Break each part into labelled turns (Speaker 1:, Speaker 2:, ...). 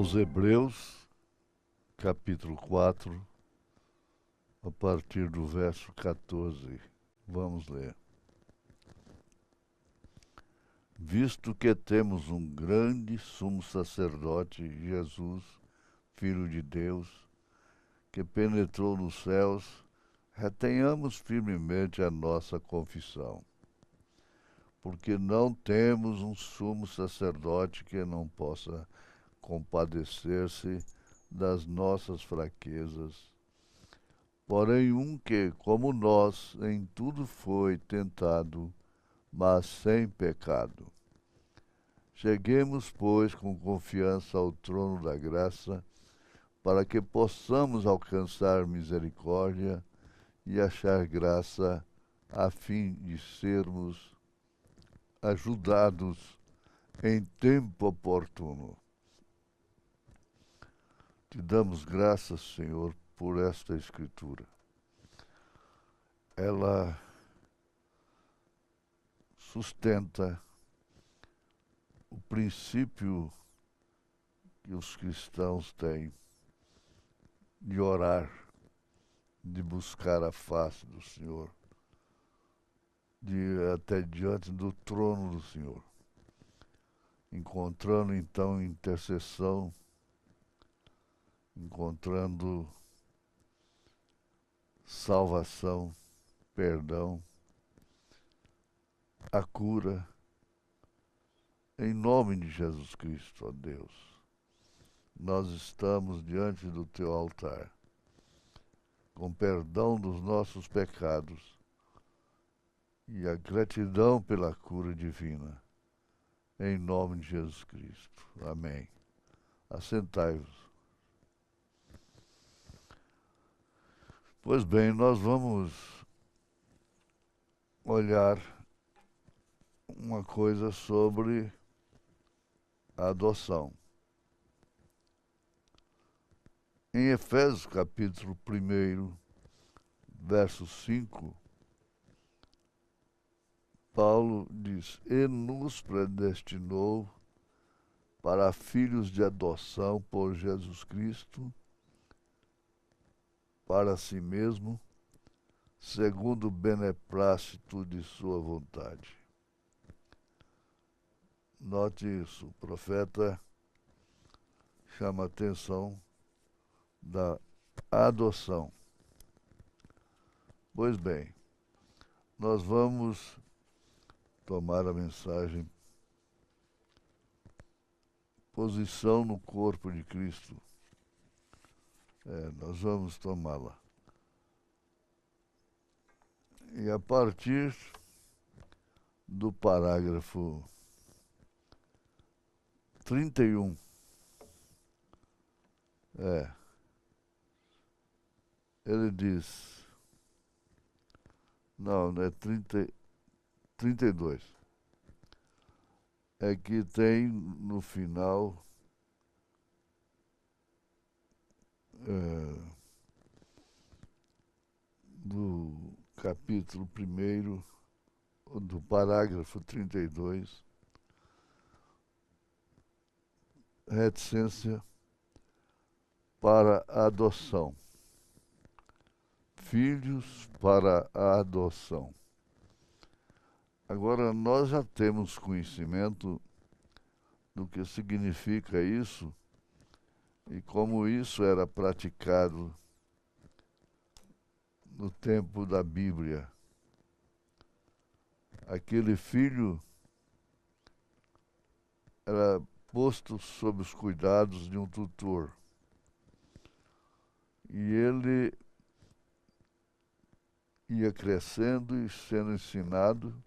Speaker 1: aos Hebreus, capítulo 4, a partir do verso 14. Vamos ler. Visto que temos um grande sumo sacerdote, Jesus, Filho de Deus, que penetrou nos céus, retenhamos firmemente a nossa confissão. Porque não temos um sumo sacerdote que não possa compadecer-se das nossas fraquezas, porém um que, como nós, em tudo foi tentado, mas sem pecado. Cheguemos, pois, com confiança ao trono da graça, para que possamos alcançar misericórdia e achar graça, a fim de sermos ajudados em tempo oportuno. Te damos graças, Senhor, por esta Escritura. Ela sustenta o princípio que os cristãos têm de orar, de buscar a face do Senhor, de ir até diante do trono do Senhor, encontrando então intercessão, encontrando salvação, perdão, a cura, em nome de Jesus Cristo, ó Deus. Nós estamos diante do teu altar, com perdão dos nossos pecados e a gratidão pela cura divina, em nome de Jesus Cristo. Amém. Assentai-vos. Pois bem, nós vamos olhar uma coisa sobre a adoção. Em Efésios capítulo 1, verso 5, Paulo diz: E nos predestinou para filhos de adoção por Jesus Cristo, para si mesmo, segundo o beneplácito de sua vontade. Note isso, o profeta chama a atenção da adoção. Pois bem, nós vamos tomar a mensagem Posição no Corpo de Cristo. Nós vamos tomá-la. E a partir do parágrafo 31, ele diz, não é 32, é que tem no final do capítulo 1, do parágrafo 32, reticência para a adoção. Filhos para a adoção. Agora, nós já temos conhecimento do que significa isso e como isso era praticado no tempo da Bíblia. Aquele filho era posto sob os cuidados de um tutor. E ele ia crescendo e sendo ensinado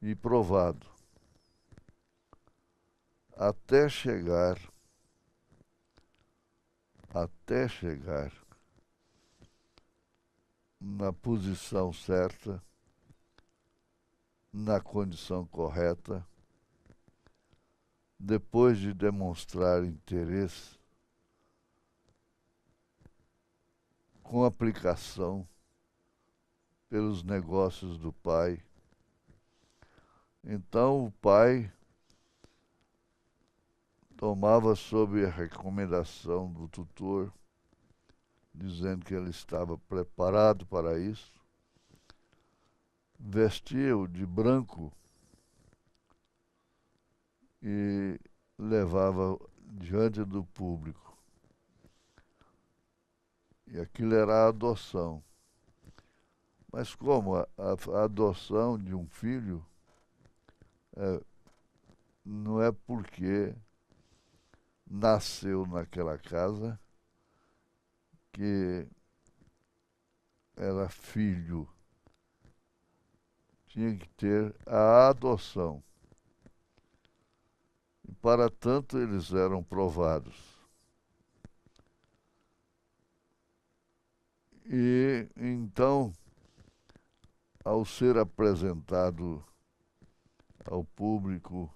Speaker 1: e provado, até chegar na posição certa, na condição correta, depois de demonstrar interesse, com aplicação pelos negócios do pai. Então o pai tomava sob a recomendação do tutor, dizendo que ele estava preparado para isso, vestia-o de branco e levava diante do público. E aquilo era a adoção. Mas como a adoção de um filho não é porque nasceu naquela casa que era filho. Tinha que ter a adoção. E para tanto eles eram provados. E então, ao ser apresentado ao público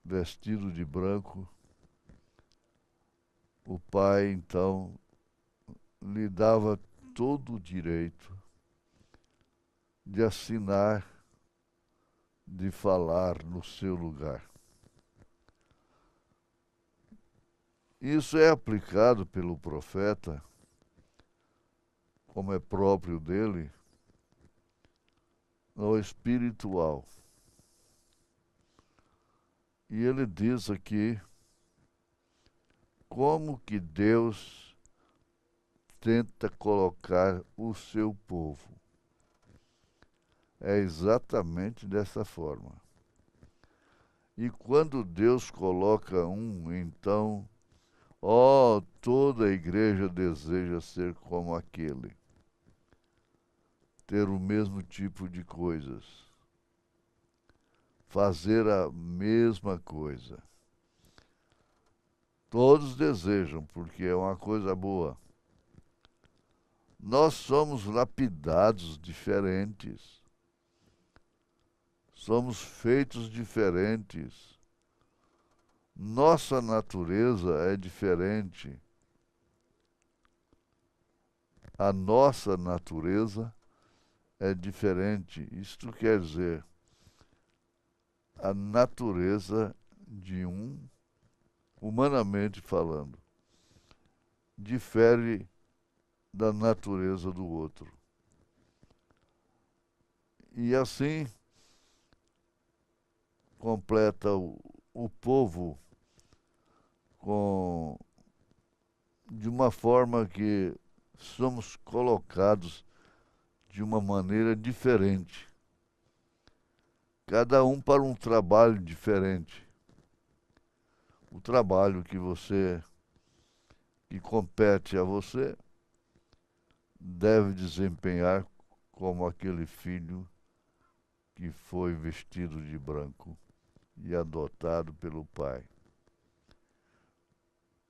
Speaker 1: vestido de branco, o pai então lhe dava todo o direito de assinar, de falar no seu lugar. Isso é aplicado pelo profeta, como é próprio dele, no espiritual. E ele diz aqui como que Deus tenta colocar o seu povo. É exatamente dessa forma. E quando Deus coloca um, então, toda a igreja deseja ser como aquele. Ter o mesmo tipo de coisas. Fazer a mesma coisa. Todos desejam, porque é uma coisa boa. Nós somos lapidados diferentes. Somos feitos diferentes. Nossa natureza é diferente. A nossa natureza é diferente. Isto quer dizer, a natureza de um, humanamente falando, difere da natureza do outro. E assim completa o povo de uma forma que somos colocados de uma maneira diferente. Cada um para um trabalho diferente. O trabalho que compete a você deve desempenhar como aquele filho que foi vestido de branco e adotado pelo pai.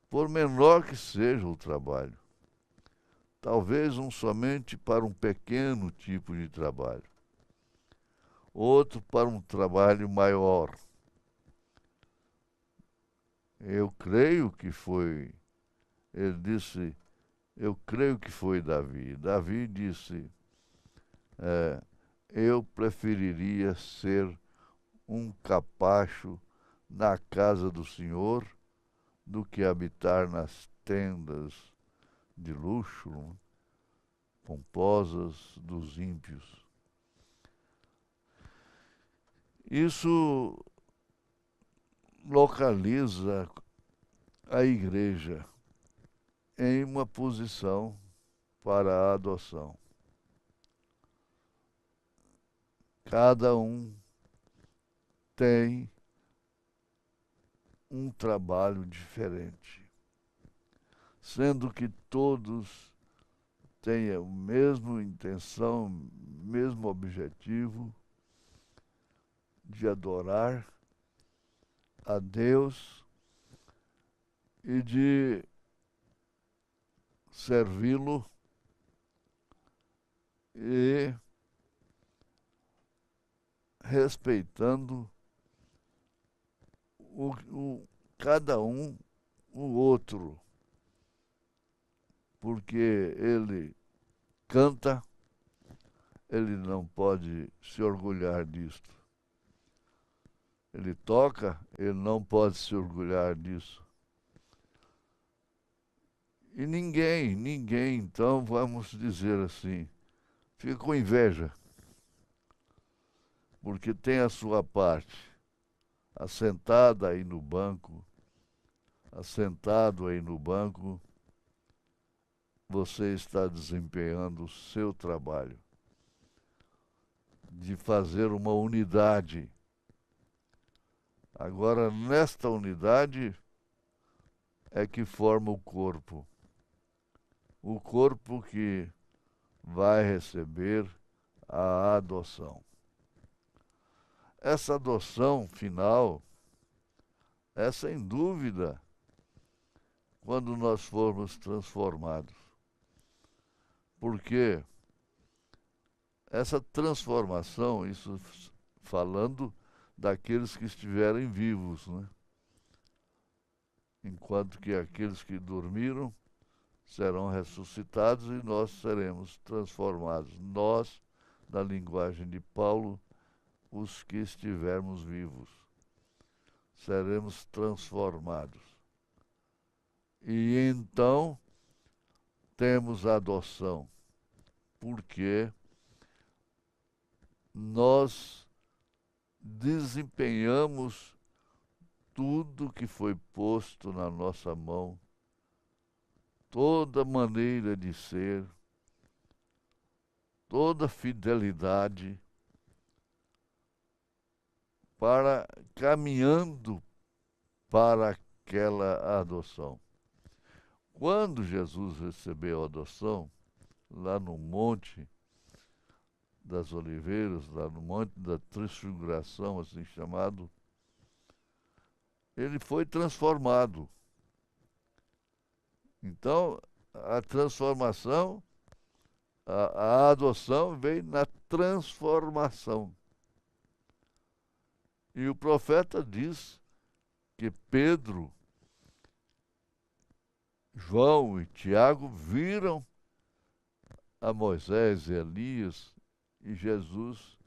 Speaker 1: Por menor que seja o trabalho, talvez somente para um pequeno tipo de trabalho, outro para um trabalho maior. Eu creio que foi, ele disse, eu creio que foi Davi. Davi disse, eu preferiria ser um capacho na casa do Senhor do que habitar nas tendas de luxo, pomposas dos ímpios. Isso localiza a igreja em uma posição para a adoção. Cada um tem um trabalho diferente, sendo que todos têm a mesma intenção, mesmo objetivo de adorar a Deus e de servi-lo e respeitando cada um o outro, porque ele canta, ele não pode se orgulhar disto. ele toca, ele não pode se orgulhar disso. E ninguém, então, vamos dizer assim, fica com inveja, porque tem a sua parte, assentada aí no banco, assentado aí no banco, você está desempenhando o seu trabalho de fazer uma unidade. Agora, nesta unidade é que forma o corpo que vai receber a adoção. Essa adoção final é sem dúvida quando nós formos transformados. Porque essa transformação, isso falando daqueles que estiverem vivos, né? Enquanto que aqueles que dormiram serão ressuscitados e nós seremos transformados. Nós, na linguagem de Paulo, os que estivermos vivos, seremos transformados. E então temos a adoção, porque nós desempenhamos tudo que foi posto na nossa mão, toda maneira de ser, toda fidelidade, para caminhando para aquela adoção. Quando Jesus recebeu a adoção, lá no Monte das Oliveiras, lá no Monte da Transfiguração, assim chamado, ele foi transformado. Então, a transformação, a adoção veio na transformação. E o profeta diz que Pedro, João e Tiago viram a Moisés e Elias e Jesus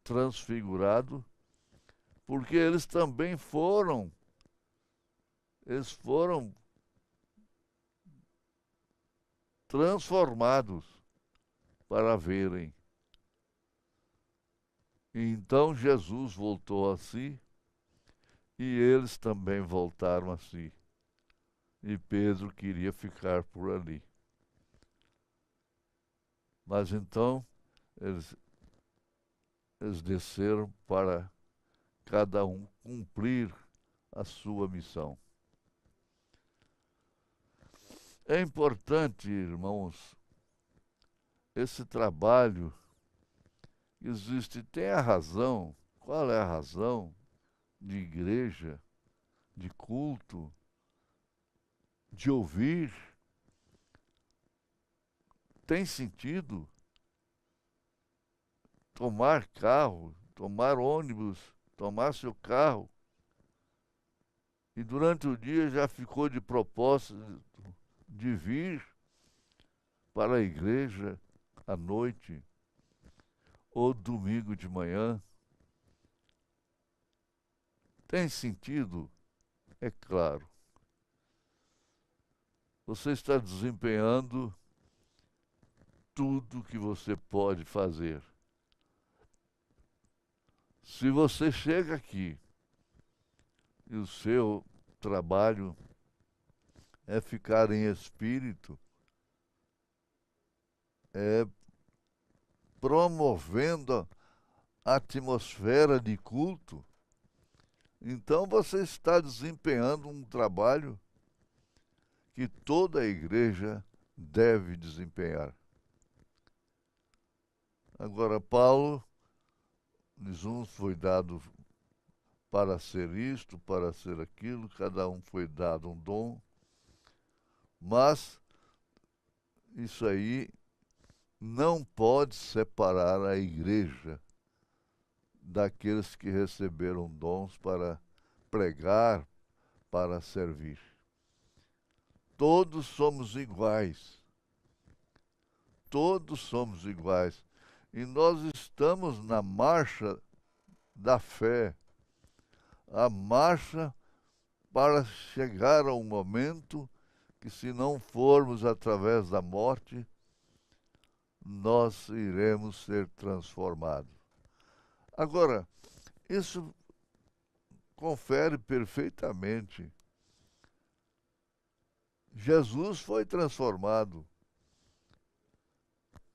Speaker 1: transfigurado, porque eles foram transformados para verem. E então Jesus voltou a si e eles também voltaram a si. E Pedro queria ficar por ali. Mas então eles desceram para cada um cumprir a sua missão. É importante, irmãos, esse trabalho existe. Tem a razão. Qual é a razão de igreja, de culto, de ouvir? Tem sentido tomar carro, tomar ônibus, tomar seu carro e durante o dia já ficou de propósito de vir para a igreja à noite ou domingo de manhã? Tem sentido? É claro. Você está desempenhando tudo que você pode fazer. Se você chega aqui e o seu trabalho é ficar em espírito, é promovendo a atmosfera de culto, então você está desempenhando um trabalho que toda a igreja deve desempenhar. Agora, Paulo diz: uns foi dado para ser isto, para ser aquilo, cada um foi dado um dom, mas isso aí não pode separar a igreja daqueles que receberam dons para pregar, para servir. Todos somos iguais. Todos somos iguais. E nós estamos na marcha da fé. a marcha para chegar a um momento que, se não formos através da morte, nós iremos ser transformados. Agora, isso confere perfeitamente. Jesus foi transformado.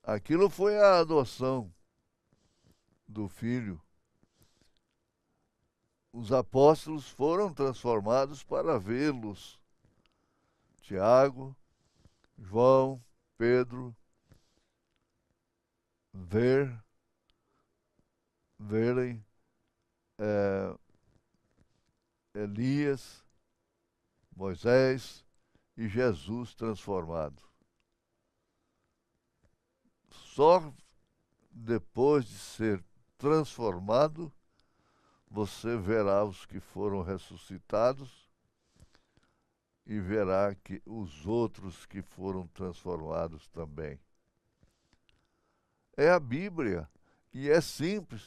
Speaker 1: Aquilo foi a adoção do Filho. Os apóstolos foram transformados para vê-los. Tiago, João, Pedro, verem Elias, Moisés e Jesus transformado. Só depois de ser transformado, você verá os que foram ressuscitados e verá que os outros que foram transformados também. É a Bíblia e é simples.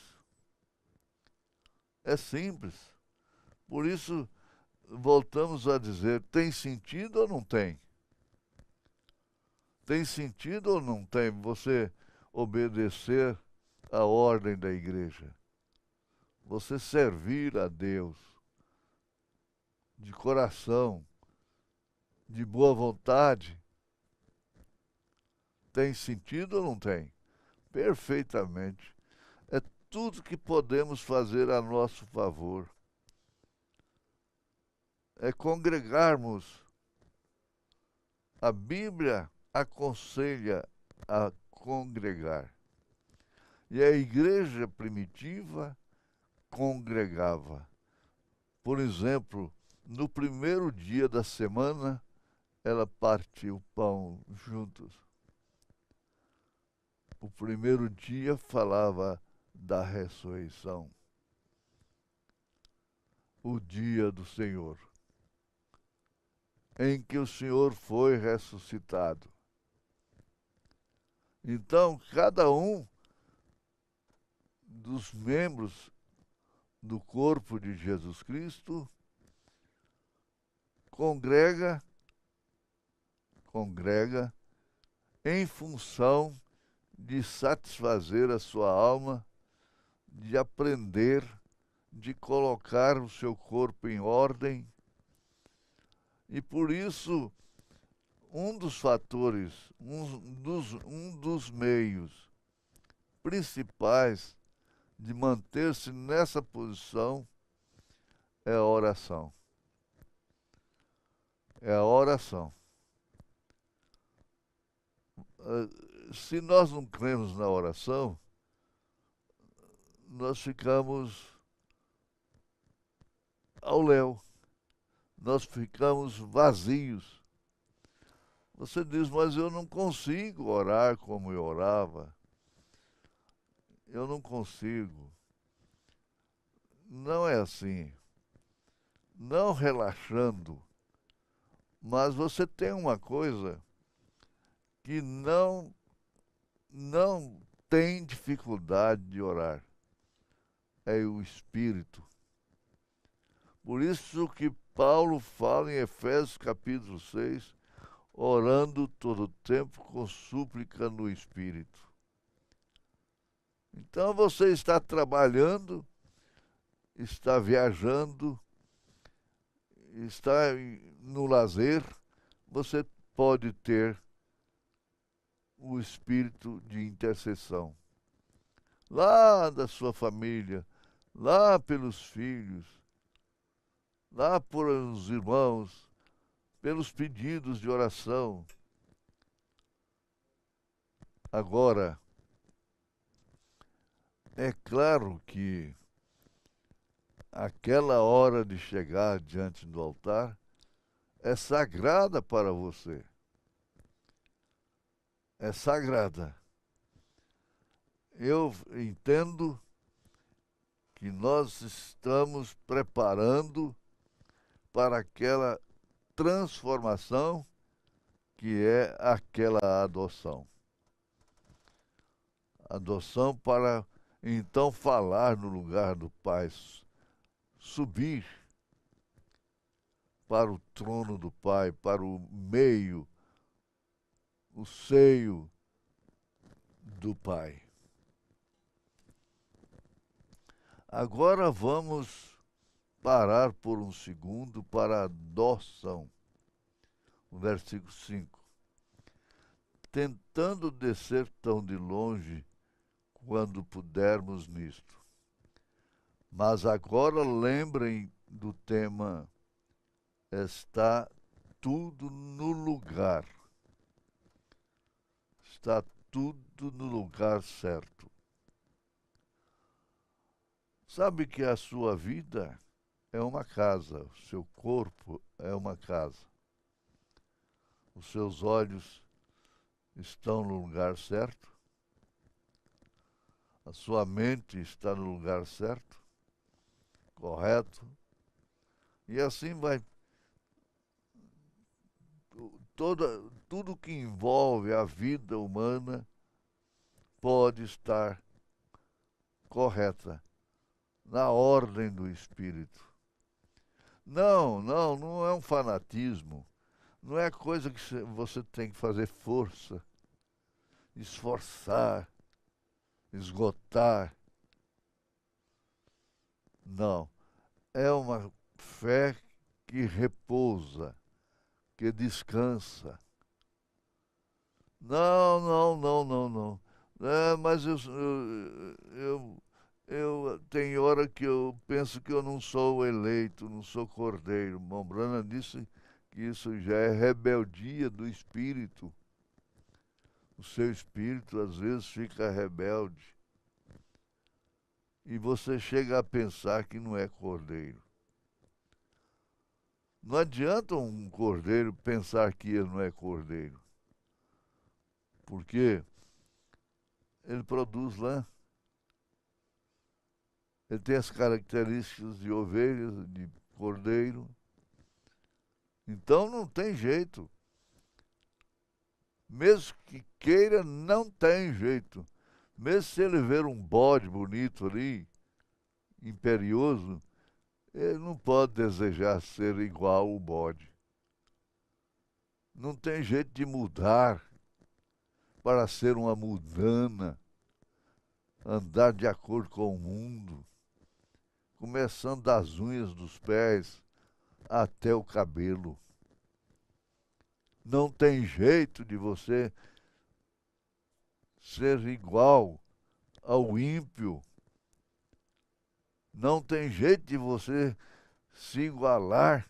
Speaker 1: É simples. Por isso, voltamos a dizer, tem sentido ou não tem? Tem sentido ou não tem você obedecer à ordem da igreja? Você servir a Deus de coração, de boa vontade? Tem sentido ou não tem? Perfeitamente. É tudo que podemos fazer a nosso favor. É congregarmos. A Bíblia aconselha a congregar. E a igreja primitiva congregava. Por exemplo, no primeiro dia da semana, ela partiu o pão juntos. O primeiro dia falava da ressurreição. O dia do Senhor, em que o Senhor foi ressuscitado. Então, cada um dos membros do corpo de Jesus Cristo congrega em função de satisfazer a sua alma, de aprender, de colocar o seu corpo em ordem. E por isso, um dos fatores, um dos meios principais de manter-se nessa posição é a oração. É a oração. Se nós não cremos na oração, nós ficamos ao léu. Nós ficamos vazios. Você diz, mas eu não consigo orar como eu orava. Eu não consigo. Não é assim. Não relaxando. Mas você tem uma coisa que não tem dificuldade de orar. É o Espírito. Por isso que Paulo fala em Efésios capítulo 6, orando todo o tempo com súplica no Espírito. Então você está trabalhando, está viajando, está no lazer, você pode ter o espírito de intercessão. Lá da sua família, lá pelos filhos, lá por os irmãos, pelos pedidos de oração. Agora, é claro que aquela hora de chegar diante do altar é sagrada para você. É sagrada. Eu entendo que nós estamos preparando para aquela transformação que é aquela adoção. Adoção para então falar no lugar do Pai subir para o trono do Pai, para o meio, o seio do Pai. Agora vamos parar por um segundo para a adoção. O versículo 5. Tentando descer tão de longe quando pudermos nisto. Mas agora lembrem do tema: está tudo no lugar. Está tudo no lugar certo. Sabe que a sua vida é uma casa, o seu corpo é uma casa. Os seus olhos estão no lugar certo? A sua mente está no lugar certo? Correto? E assim vai. Tudo que envolve a vida humana pode estar correta, na ordem do Espírito. Não é um fanatismo. Não é coisa que você tem que fazer força, esforçar, esgotar. Não. É uma fé que repousa, que descansa. Não. Mas eu tenho hora que eu penso que eu não sou eleito, não sou cordeiro. Mombrana disse que isso já é rebeldia do espírito. O seu espírito às vezes fica rebelde. E você chega a pensar que não é cordeiro. Não adianta um cordeiro pensar que ele não é cordeiro. Porque ele produz lã. Ele tem as características de ovelha, de cordeiro. Então não tem jeito. Mesmo que queira, não tem jeito. Mesmo se ele ver um bode bonito ali, imperioso, ele não pode desejar ser igual ao bode. Não tem jeito de mudar para ser uma mudana, andar de acordo com o mundo, começando das unhas dos pés até o cabelo. Não tem jeito de você ser igual ao ímpio. Não tem jeito de você se igualar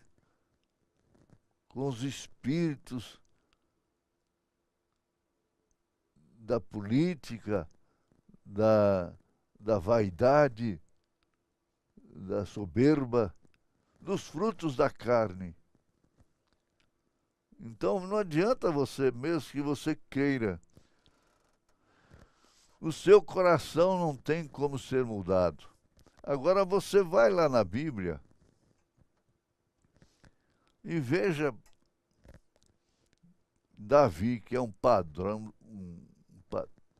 Speaker 1: com os espíritos da política, da vaidade, da soberba, dos frutos da carne. Então não adianta você, mesmo que você queira. O seu coração não tem como ser mudado. Agora você vai lá na Bíblia e veja Davi, que é um padrão,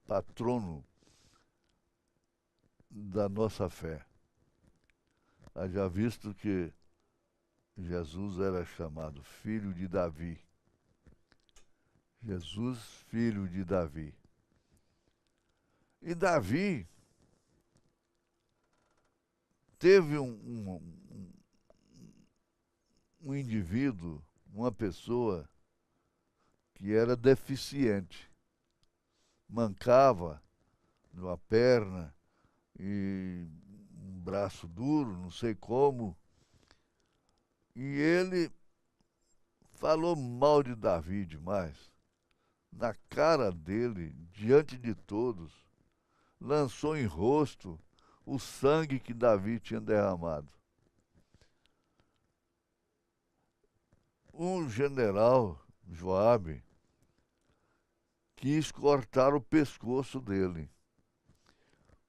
Speaker 1: patrono da nossa fé. Haja visto que Jesus era chamado filho de Davi. Jesus, filho de Davi. E Davi teve um indivíduo, uma pessoa que era deficiente, mancava numa perna e um braço duro, não sei como, e ele falou mal de Davi demais, na cara dele, diante de todos, lançou em rosto o sangue que Davi tinha derramado. Um general, Joabe, quis cortar o pescoço dele.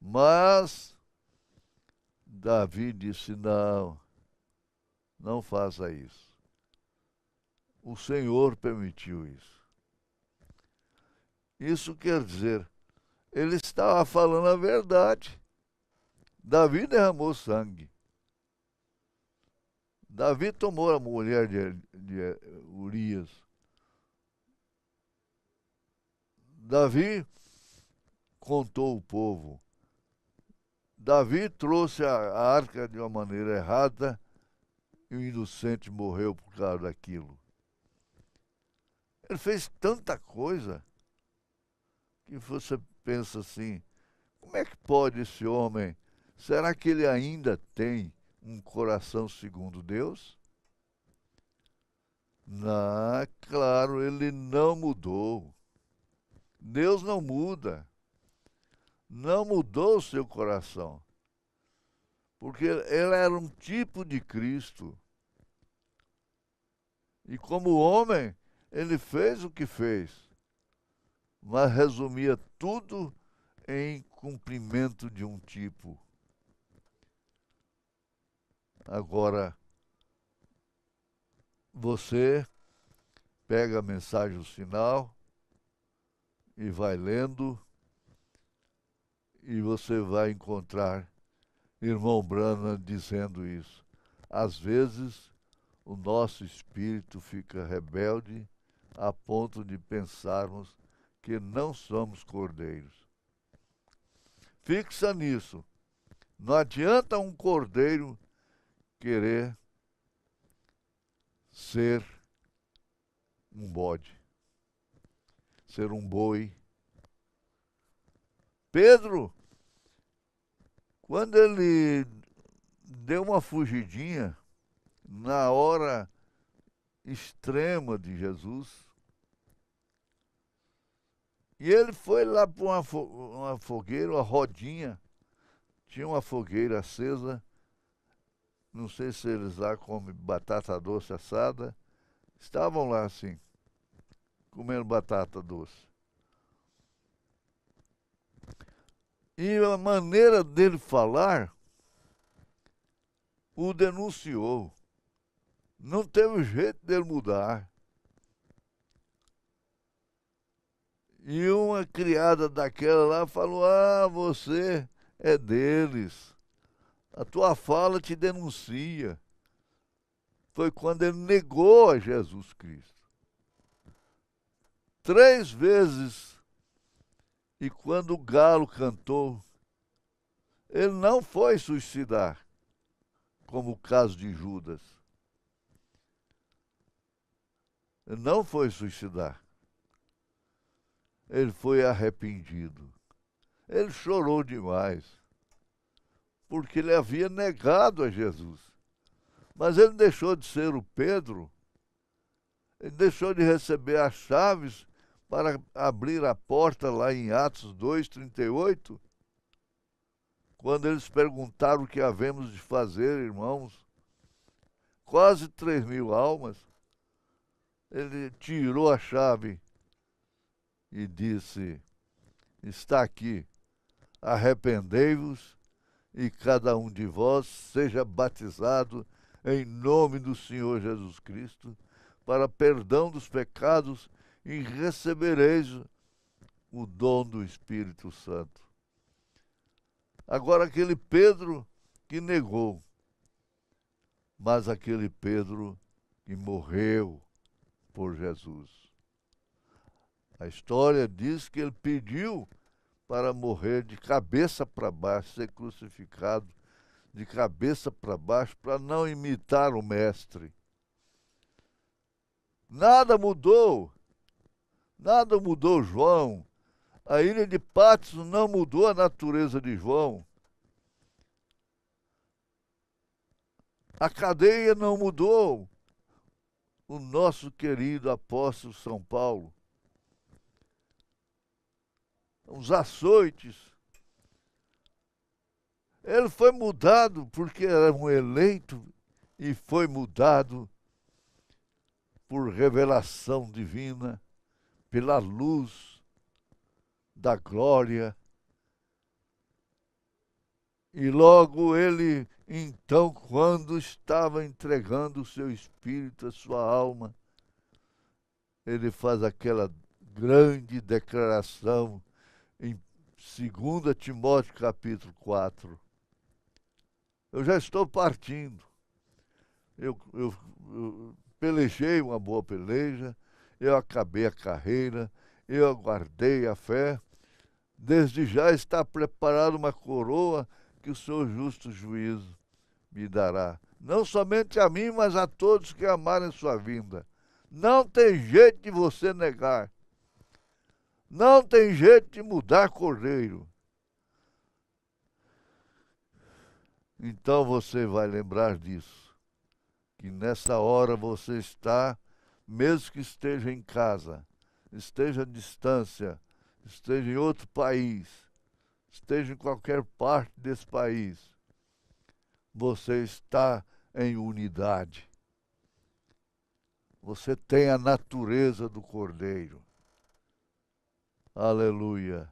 Speaker 1: Mas Davi disse: não faça isso. O Senhor permitiu isso. Isso quer dizer, ele estava falando a verdade. Davi derramou sangue. Davi tomou a mulher de Urias. Davi contou o povo. Davi trouxe a arca de uma maneira errada e o inocente morreu por causa daquilo. Ele fez tanta coisa que você pensa assim, como é que pode esse homem, será que ele ainda tem um coração segundo Deus? Não, claro, ele não mudou. Deus não muda. Não mudou o seu coração. Porque ele era um tipo de Cristo. E como homem, ele fez o que fez. Mas resumia tudo em cumprimento de um tipo. Agora, você pega a mensagem do sinal e vai lendo, e você vai encontrar irmão Branham dizendo isso. Às vezes, o nosso espírito fica rebelde a ponto de pensarmos que não somos cordeiros. Fixa nisso. Não adianta um cordeiro querer ser um bode, ser um boi. Pedro, quando ele deu uma fugidinha na hora extrema de Jesus, e ele foi lá para uma fogueira, uma rodinha, tinha uma fogueira acesa, não sei se eles lá comem batata doce assada, estavam lá assim, comendo batata doce. E a maneira dele falar o denunciou. Não teve jeito dele mudar. E uma criada daquela lá falou: Ah, você é deles. A tua fala te denuncia. Foi quando ele negou a Jesus Cristo. 3 vezes. E quando o galo cantou, ele não foi suicidar, como o caso de Judas. Ele não foi suicidar. Ele foi arrependido. Ele chorou demais, porque ele havia negado a Jesus. Mas ele deixou de ser o Pedro, ele deixou de receber as chaves para abrir a porta lá em Atos 2:38, quando eles perguntaram o que havemos de fazer, irmãos. Quase 3.000 almas. Ele tirou a chave e disse: está aqui, arrependei-vos e cada um de vós seja batizado em nome do Senhor Jesus Cristo para perdão dos pecados e recebereis o dom do Espírito Santo. Agora aquele Pedro que negou, mas aquele Pedro que morreu por Jesus. A história diz que ele pediu para morrer de cabeça para baixo, ser crucificado de cabeça para baixo, para não imitar o mestre. Nada mudou. Nada mudou João. A ilha de Patmos não mudou a natureza de João. A cadeia não mudou o nosso querido apóstolo São Paulo. Os açoites. Ele foi mudado porque era um eleito e foi mudado por revelação divina, pela luz da glória. E logo ele, então, quando estava entregando o seu espírito, a sua alma, ele faz aquela grande declaração em 2 Timóteo capítulo 4. Eu já estou partindo, eu pelejei uma boa peleja, eu acabei a carreira, eu aguardei a fé. Desde já está preparada uma coroa que o seu justo juízo me dará. Não somente a mim, mas a todos que amarem sua vinda. Não tem jeito de você negar. Não tem jeito de mudar cordeiro. Então você vai lembrar disso. Que nessa hora você está, mesmo que esteja em casa, esteja à distância, esteja em outro país, esteja em qualquer parte desse país, você está em unidade. Você tem a natureza do Cordeiro. Aleluia.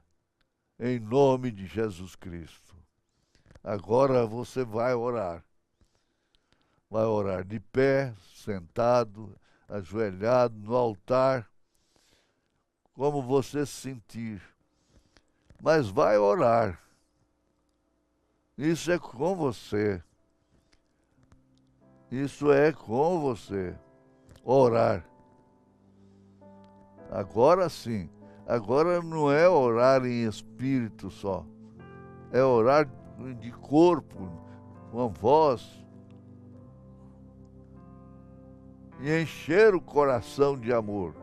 Speaker 1: Em nome de Jesus Cristo. Agora você vai orar. Vai orar de pé, sentado, ajoelhado no altar, como você se sentir. Mas vai orar. Isso é com você. Isso é com você. Orar. Agora sim. Agora não é orar em espírito só. É orar de corpo, com a voz. E encher o coração de amor.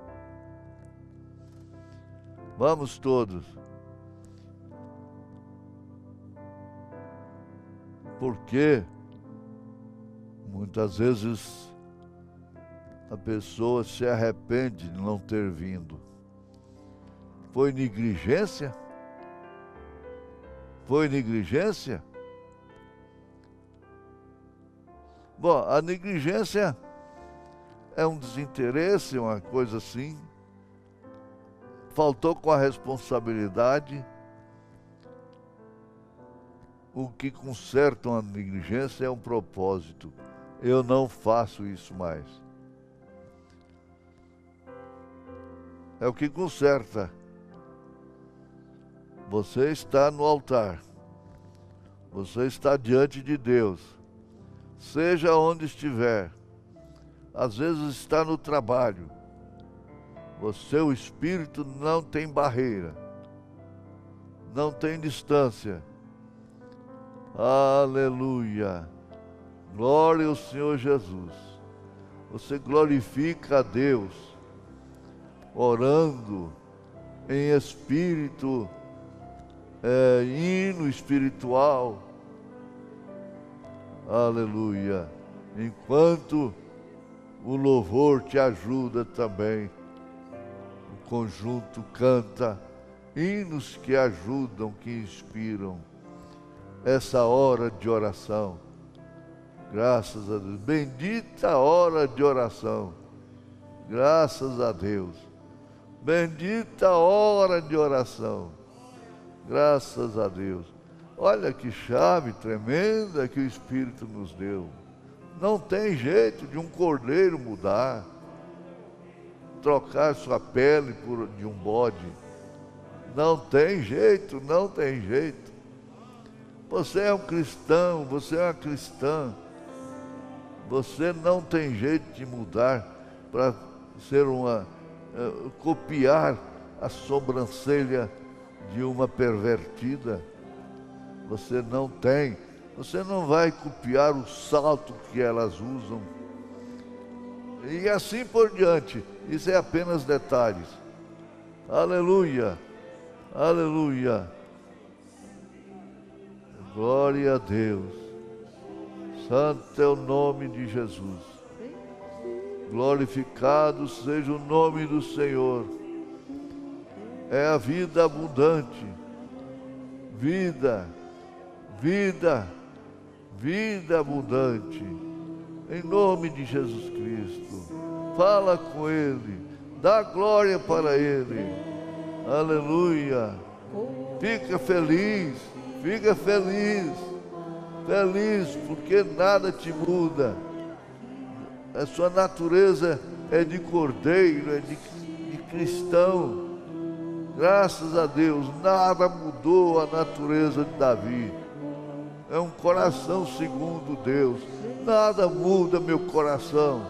Speaker 1: Vamos todos. Porque muitas vezes a pessoa se arrepende de não ter vindo. Foi negligência? Foi negligência? Bom, a negligência é um desinteresse, uma coisa assim. Faltou com a responsabilidade. O que conserta uma negligência é um propósito. Eu não faço isso mais. É o que conserta. Você está no altar. Você está diante de Deus. Seja onde estiver. Às vezes está no trabalho. O seu espírito não tem barreira. Não tem distância. Aleluia. Glória ao Senhor Jesus. Você glorifica a Deus, orando em espírito, hino espiritual. Aleluia. Enquanto o louvor te ajuda também. O conjunto canta hinos que ajudam, que inspiram. Essa hora de oração. Graças a Deus. Bendita hora de oração. Graças a Deus. Bendita hora de oração. Graças a Deus. Olha que chave tremenda que o Espírito nos deu. Não tem jeito de um cordeiro mudar. Trocar sua pele de um bode. Não tem jeito, não tem jeito. Você é um cristão, você é uma cristã. Você não tem jeito de mudar para ser copiar a sobrancelha de uma pervertida. Você não tem. Você não vai copiar o salto que elas usam. E assim por diante. Isso é apenas detalhes. Aleluia. Aleluia. Glória a Deus. Santo é o nome de Jesus. Glorificado seja o nome do Senhor. É a vida abundante. Vida, vida, vida abundante. Em nome de Jesus Cristo. Fala com Ele. Dá glória para Ele. Aleluia. Fica feliz. Fica feliz, feliz, porque nada te muda. A sua natureza é de cordeiro, é de cristão. Graças a Deus, nada mudou a natureza de Davi. é um coração segundo Deus. Nada muda meu coração.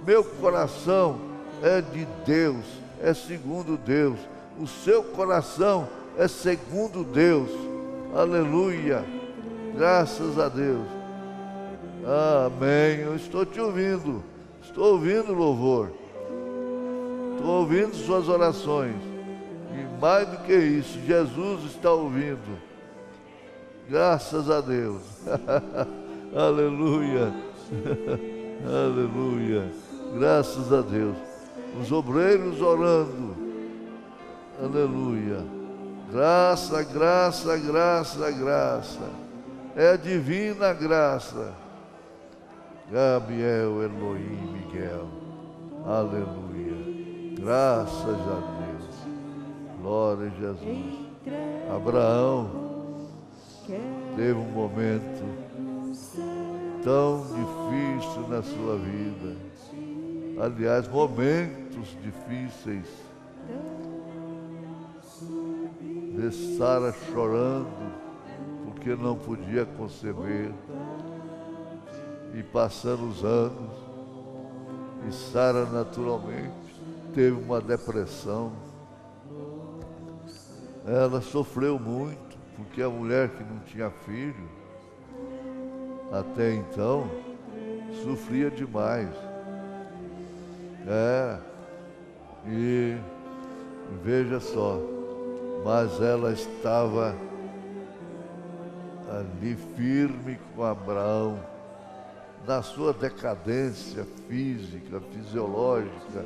Speaker 1: Meu coração é de Deus, é segundo Deus. O seu coração é segundo Deus. Aleluia. Graças a Deus. Amém. Eu estou te ouvindo. Estou ouvindo louvor. Estou ouvindo suas orações. E mais do que isso, Jesus está ouvindo. Graças a Deus. Aleluia. Aleluia. Graças a Deus. Os obreiros orando. Aleluia. Graça, graça, graça, graça. É divina graça. Gabriel, Elohim, Miguel. Aleluia. Graças a Deus. Glória a Jesus. Abraão teve um momento tão difícil na sua vida. Aliás, momentos difíceis. De Sara chorando porque não podia conceber. E passando os anos, e Sara naturalmente teve uma depressão. Ela sofreu muito, porque a mulher que não tinha filho, até então, sofria demais. E veja só, mas ela estava ali firme com Abraão, na sua decadência física, fisiológica.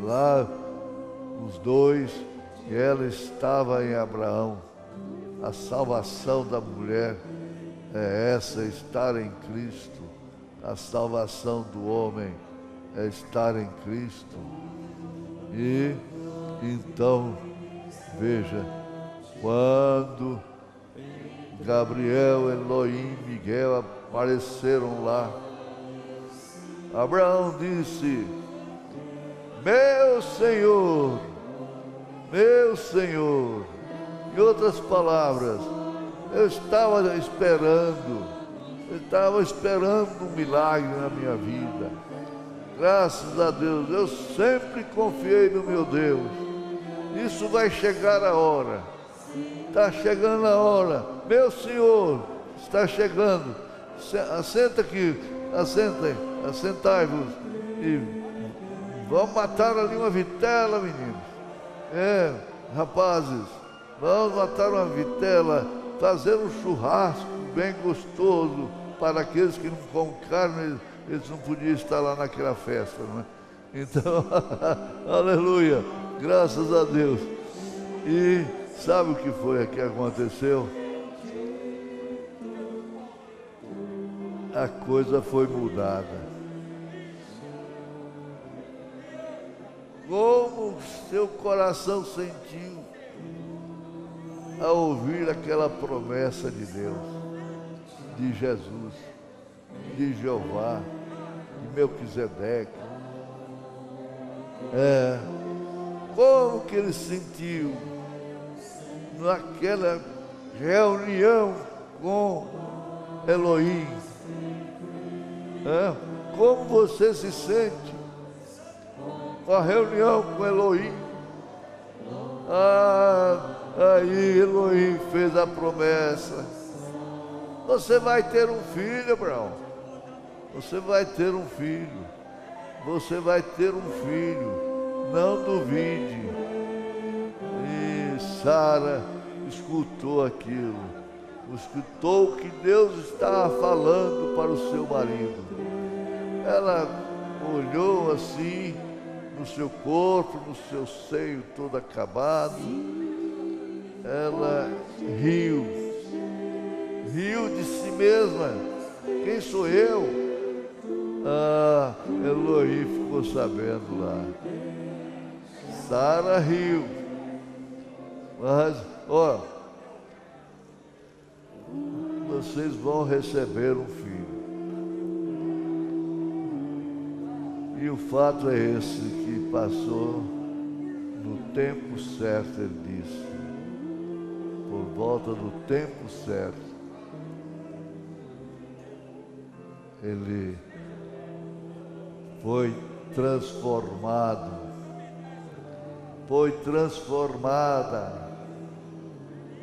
Speaker 1: Lá, os dois, e ela estava em Abraão. A salvação da mulher é essa, estar em Cristo. A salvação do homem é estar em Cristo. E então, veja, quando Gabriel, Elohim, Miguel apareceram lá, Abraão disse: meu Senhor, meu Senhor. Em outras palavras, eu estava esperando um milagre na minha vida. Graças a Deus, eu sempre confiei no meu Deus. Isso vai chegar a hora. Está chegando a hora. Meu Senhor, está chegando. Assenta aqui, assentai-vos. E vamos matar ali uma vitela, meninos. Rapazes, vamos matar uma vitela, fazer um churrasco bem gostoso para aqueles que não comem carne. Eles não podiam estar lá naquela festa, não é? Então, aleluia, graças a Deus. E sabe o que foi que aconteceu? A coisa foi mudada. Como seu coração sentiu ao ouvir aquela promessa de Deus, de Jesus, de Jeová, de Melquisedeque. Como que ele sentiu naquela reunião com Elohim? Como você se sente com a reunião com Elohim? Aí Elohim fez a promessa: você vai ter um filho, Abraão. Você vai ter um filho. Você vai ter um filho. Não duvide. E Sara escutou aquilo. Escutou o que Deus estava falando para o seu marido. Ela olhou assim no seu corpo, no seu seio todo acabado. Ela riu de si mesma. Quem sou eu? Elohim ficou sabendo lá. Sara riu. Mas, vocês vão receber um filho. E o fato é esse, que passou no tempo certo, ele disse. Por volta do tempo certo, ele foi transformado, foi transformada.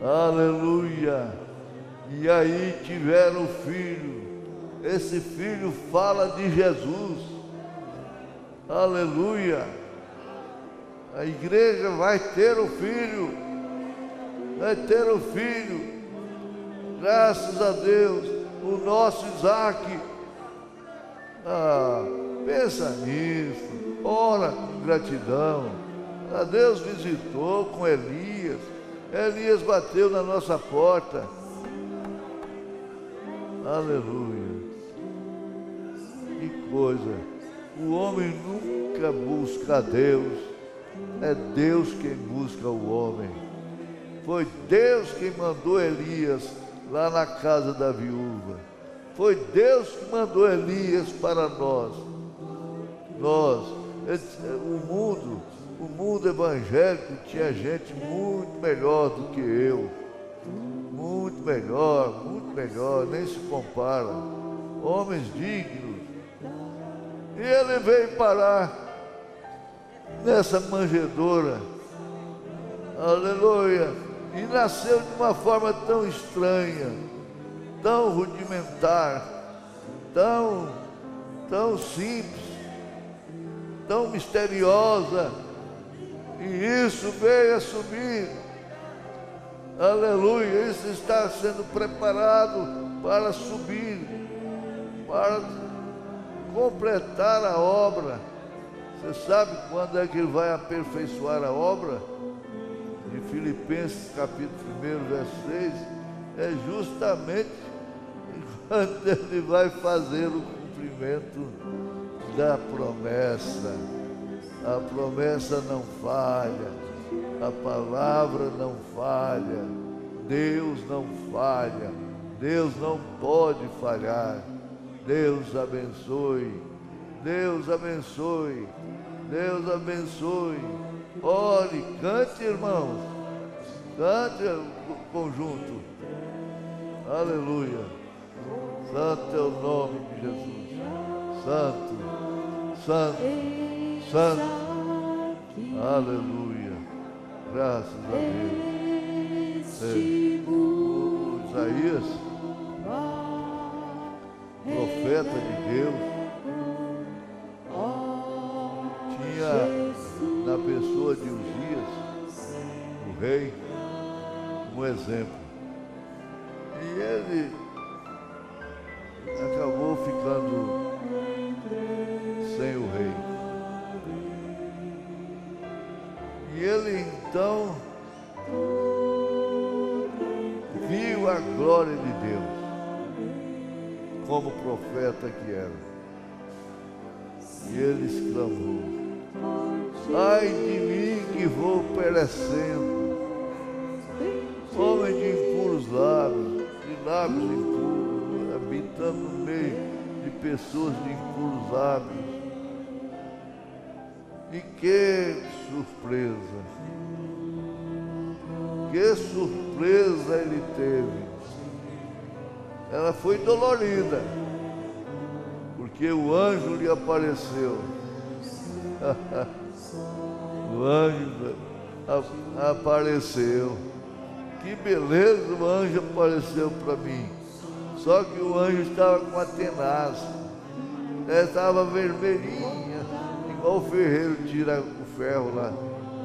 Speaker 1: Aleluia! E aí tiveram o filho. Esse filho fala de Jesus. Aleluia! A igreja vai ter o filho. Vai ter o filho. Graças a Deus. O nosso Isaac. Pensa nisso. Ora com gratidão. A Deus visitou com Elias. Elias bateu na nossa porta. Aleluia. Que coisa. O homem nunca busca a Deus. É Deus quem busca o homem. Foi Deus quem mandou Elias lá na casa da viúva. Foi Deus que mandou Elias para nós. O mundo evangélico tinha gente muito melhor do que eu. Muito melhor, nem se compara. Homens dignos. E ele veio parar nessa manjedoura. Aleluia. E nasceu de uma forma tão estranha, tão rudimentar, tão simples, tão misteriosa. E isso veio a subir. Aleluia. Isso está sendo preparado para subir, para completar a obra. Você sabe quando é que ele vai aperfeiçoar a obra? De Filipenses capítulo 1, verso 6, é justamente quando ele vai fazer o cumprimento da promessa. A promessa não falha, a palavra não falha, Deus não falha, Deus não pode falhar. Deus abençoe, Deus abençoe, Deus abençoe. Ore, cante, irmãos, cante o conjunto. Aleluia. Santo é o nome de Jesus. Santo, santo, santo. Aleluia. Graças a Deus. O Isaías, profeta de Deus, tinha na pessoa de Uzias, o rei, um exemplo. E ele acabou ficando sem o rei. E ele então viu a glória de Deus, como profeta que era. E ele exclamou: ai de mim que vou perecendo, homem de impuros lábios, de lábios impuros, habitando no meio de pessoas de impuros lábios. E que surpresa ele teve. Ela foi dolorida, porque o anjo lhe apareceu. O anjo apareceu. Que beleza, o anjo apareceu para mim. Só que o anjo estava com a tenaz. Ela estava vermelhinha, igual o ferreiro tira o ferro lá,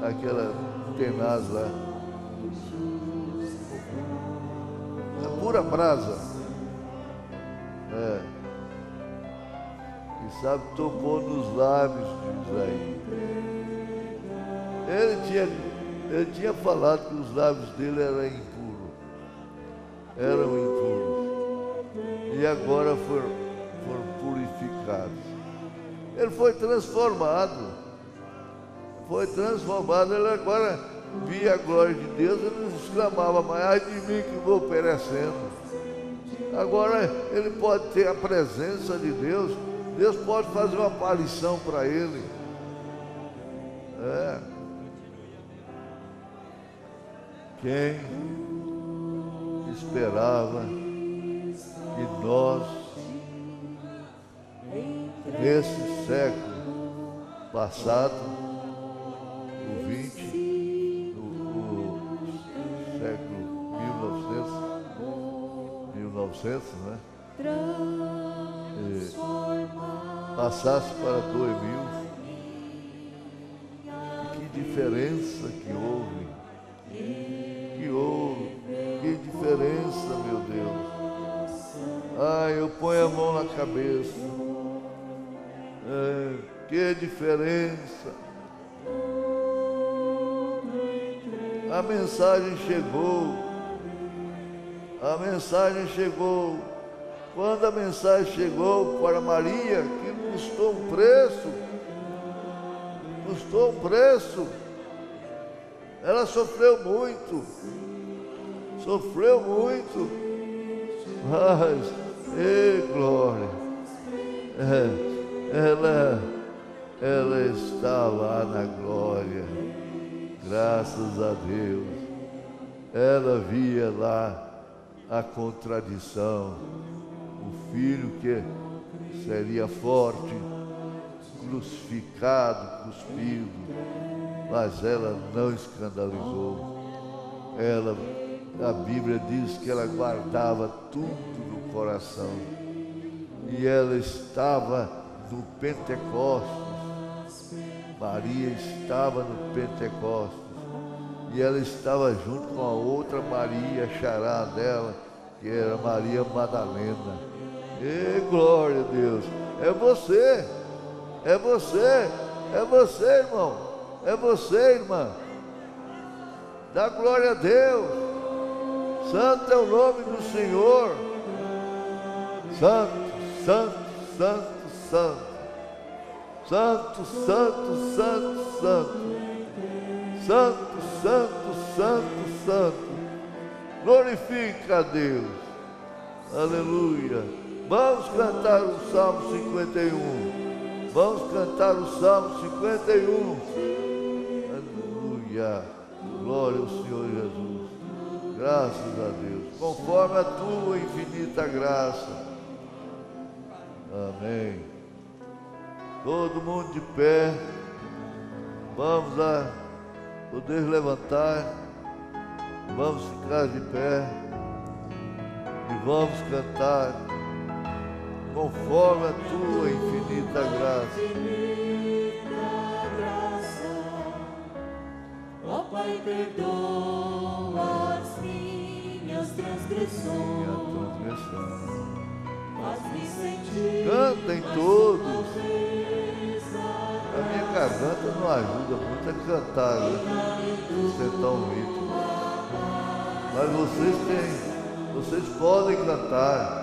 Speaker 1: aquela tenaz lá. A pura brasa. E sabe, tocou nos lábios de Isaías. Ele tinha falado que os lábios dele eram impuros. E agora foram purificados. Ele foi transformado. Ele agora via a glória de Deus, ele não exclamava mais: ai de mim que vou perecendo. Agora ele pode ter a presença de Deus. Deus pode fazer uma aparição para ele. Quem esperava que nós nesse século passado, o 20, o século 1900, né? Passasse para 2000, que diferença que houve, que diferença, meu Deus. Eu ponho a mão na cabeça, que diferença. A mensagem chegou. Quando a mensagem chegou para Maria, que custou um preço, ela sofreu muito, mas, glória, ela está lá na glória, graças a Deus. Ela via lá a contradição, o filho que seria forte, crucificado, cuspido, mas ela não escandalizou. A Bíblia diz que ela guardava tudo no coração, e ela estava no Pentecostes. Maria estava no Pentecostes, e ela estava junto com a outra Maria, xará dela, que era Maria Madalena. Glória a Deus. É você, irmão. É você, irmã. Dá glória a Deus. Santo é o nome do Senhor. Santo, santo, santo, santo. Santo, santo, santo, santo. Santo, santo, santo, santo. Glorifica a Deus. Aleluia. Vamos cantar o Salmo 51. Vamos cantar o Salmo 51. Aleluia. Glória ao Senhor Jesus. Graças a Deus. Conforme a tua infinita graça. Amém. Todo mundo de pé. Vamos lá. Poder levantar. Vamos ficar de pé. E vamos cantar. Conforme a tua infinita graça.
Speaker 2: Ó Pai, perdoa as minhas transgressões. Faz-me sentir.
Speaker 1: Cantem todos. A minha garganta não ajuda muito a cantar, né? Sentar um ritmo. Mas vocês podem cantar.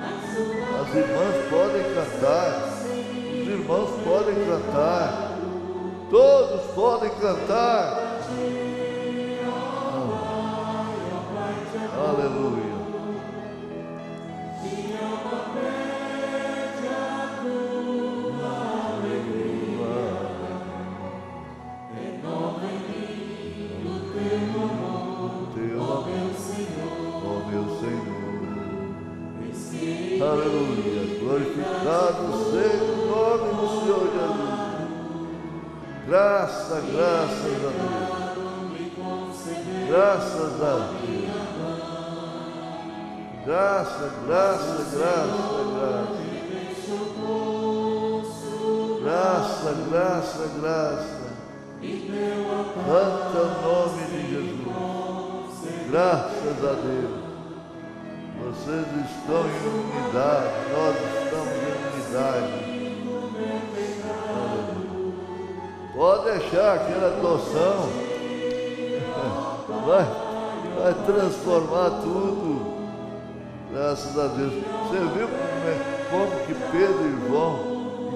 Speaker 1: As irmãs podem cantar. Os irmãos podem cantar. Todos podem cantar. Aleluia. Aleluia, glorificado seja o nome do Senhor Jesus. Graças a Deus. Graças a Deus. Graça. Santo é o nome de Jesus. Graças a Deus. Vocês estão em unidade, nós estamos em unidade. Pode deixar aquela adoção, vai transformar tudo. Graças a Deus. Você viu como que Pedro e João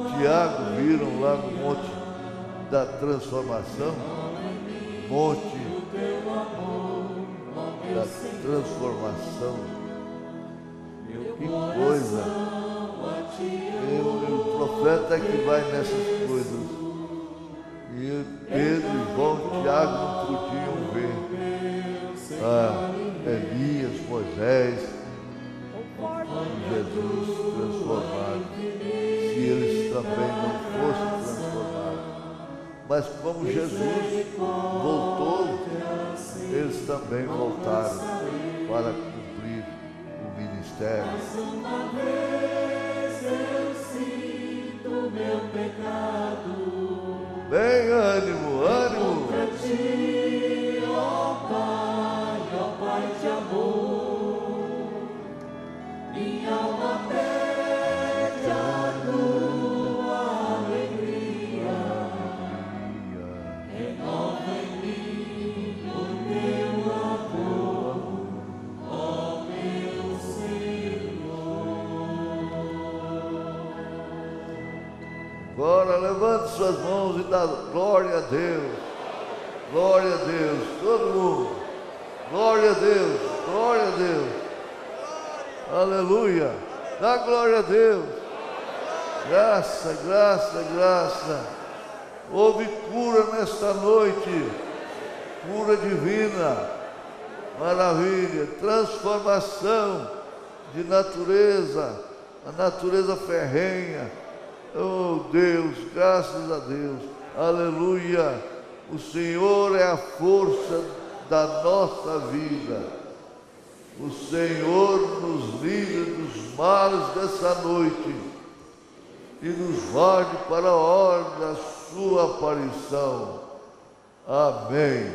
Speaker 1: e Tiago viram lá no monte da transformação? Monte da transformação. Que coisa! O profeta é que vai nessas coisas. E Pedro, João e Tiago não podiam ver. Elias, Moisés, Jesus transformado. Se eles também não fosse transformado. Mas como Jesus voltou, eles também voltaram para cumprir o ministério.
Speaker 2: Mais uma vez eu sinto meu pecado.
Speaker 1: Bem, ânimo, ânimo.
Speaker 2: Contra ti, ó Pai de amor, minha alma pede a tua alegria. Renova em mim o teu amor, ó meu Senhor.
Speaker 1: Agora levante suas mãos e dá glória a Deus. Glória a Deus, todo mundo. Glória a Deus, glória a Deus. Aleluia. Dá glória a Deus. Graça, graça, graça. Houve cura nesta noite. Cura divina. Maravilha. Transformação de natureza. A natureza ferrenha. Oh Deus, graças a Deus. Aleluia. O Senhor é a força da nossa vida. O Senhor nos livra dos males dessa noite e nos guarde para a hora da sua aparição. Amém.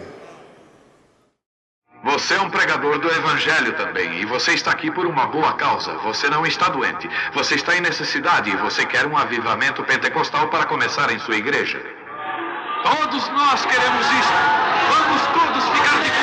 Speaker 3: Você é um pregador do Evangelho também, e você está aqui por uma boa causa. Você não está doente, você está em necessidade e você quer um avivamento pentecostal para começar em sua igreja. Todos nós queremos isso. Vamos todos ficar de pé.